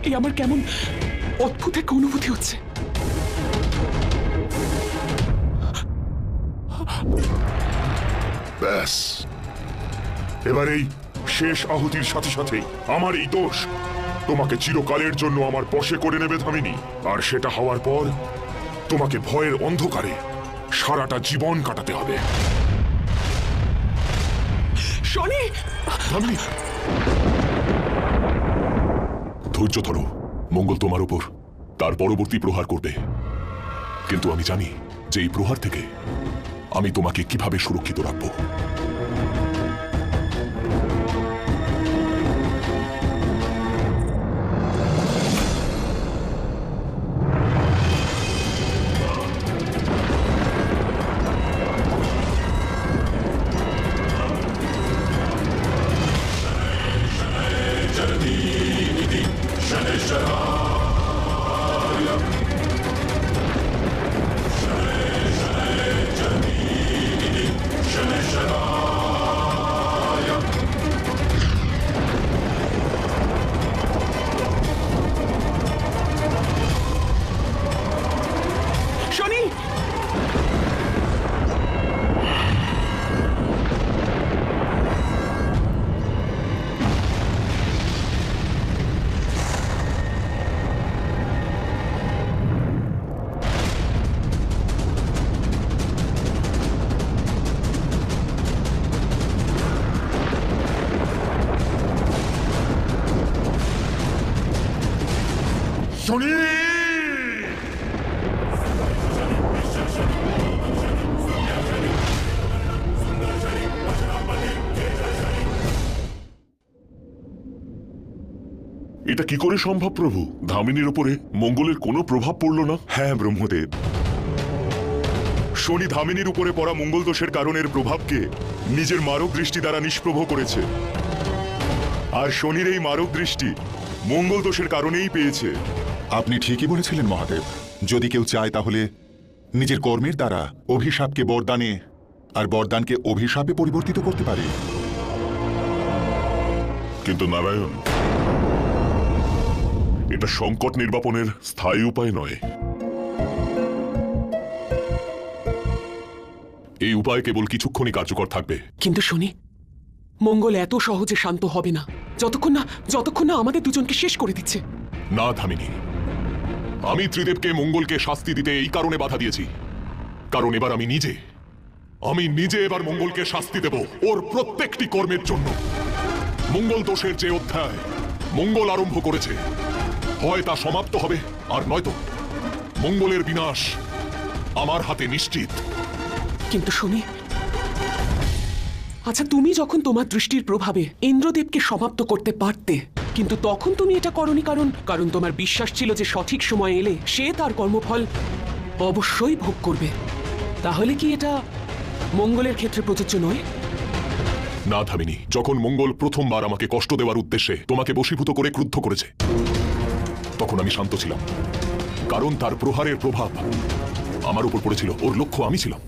এই আমার কেমন অদ্ভুত এক অনুভূতি হচ্ছে। ব্যাস, এবার এই শেষ আহুতির সাথে সাথে আমার এই দোষ তোমাকে চিরকালের জন্য আমার বশে করে নেবে ধামিনী। আর সেটা হওয়ার পর তোমাকে ভয়ের অন্ধকারে সারাটা জীবন কাটাতে হবে। শনি! ধামিনী, ধৈর্য ধরো। মঙ্গল তোমার উপর তার পরবর্তী প্রহার করবে, কিন্তু আমি জানি যে এই প্রহার থেকে আমি তোমাকে কিভাবে সুরক্ষিত রাখবো। শনি! শনি! এটা কি করে সম্ভব প্রভু? ধামিনীর উপরে মঙ্গলের কোনো প্রভাব পড়ল না। হ্যাঁ ব্রহ্মদেব, শনি ধামিনীর উপরে পড়া মঙ্গল দোষের কারণের প্রভাবকে নিজের মারক দৃষ্টি দ্বারা নিষ্প্রভ করেছে। আর শনির এই মারক দৃষ্টি মঙ্গল দোষের কারণেই পেয়েছে। আপনি ঠিকই বলেছিলেন মহাদেব। যদি কেউ চায় তাহলে নিজের কর্মের দ্বারা অভিশাপকে বরদানে আর বরদানকে অভিশাপে পরিবর্তিত করতে পারে। কিন্তু নারায়ণ, এটা সংকট নির্বাপনের স্থায়ী উপায় নয়। এই উপায় কেবল কিছুক্ষণই কার্যকর থাকবে। কিন্তু শনি, মঙ্গল এত সহজে শান্ত হবে না যতক্ষণ না আমাদের দুজনকে শেষ করে দিচ্ছে। না ধামিনী, আমি ত্রিদেবকে মঙ্গলকে শাস্তি দিতে এই কারণে বাধা দিয়েছি, কারণ এবার আমি নিজে এবার মঙ্গলকে শাস্তি দেব ওর প্রত্যেকটি কর্মের জন্য। মঙ্গল দোষের যে অধ্যায় মঙ্গল আরম্ভ করেছে, হয় তা সমাপ্ত হবে, আর নয়তো মঙ্গলের বিনাশ আমার হাতে নিশ্চিত। কিন্তু শনি, আচ্ছা, তুমি যখন তোমার দৃষ্টির প্রভাবে ইন্দ্রদেবকে সমাপ্ত করতে পারতে, কিন্তু তখন তুমি এটা করনি কারণ তোমার বিশ্বাস ছিল যে সঠিক সময় এলে সে তার কর্মফল অবশ্যই ভোগ করবে। তাহলে কি এটা মঙ্গলের ক্ষেত্রে প্রযোজ্য নয়? না ধামিনী, যখন মঙ্গল প্রথমবার আমাকে কষ্ট দেওয়ার উদ্দেশ্যে তোমাকে বশীভূত করে ক্রুদ্ধ করেছে, তখন আমি শান্ত ছিলাম, কারণ তার প্রহারের প্রভাব আমার উপর পড়েছিল, ওর লক্ষ্য আমি ছিলাম।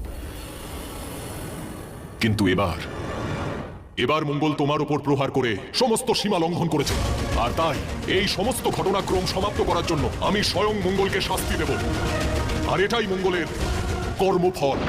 কিন্তু এবার মঙ্গল তোমার উপর প্রহার করে সমস্ত সীমা লঙ্ঘন করেছে, আর তাই এই সমস্ত ঘটনাক্রম সমাপ্ত করার জন্য আমি স্বয়ং মঙ্গলকে শাস্তি দেব, আর এটাই মঙ্গলের কর্মফল।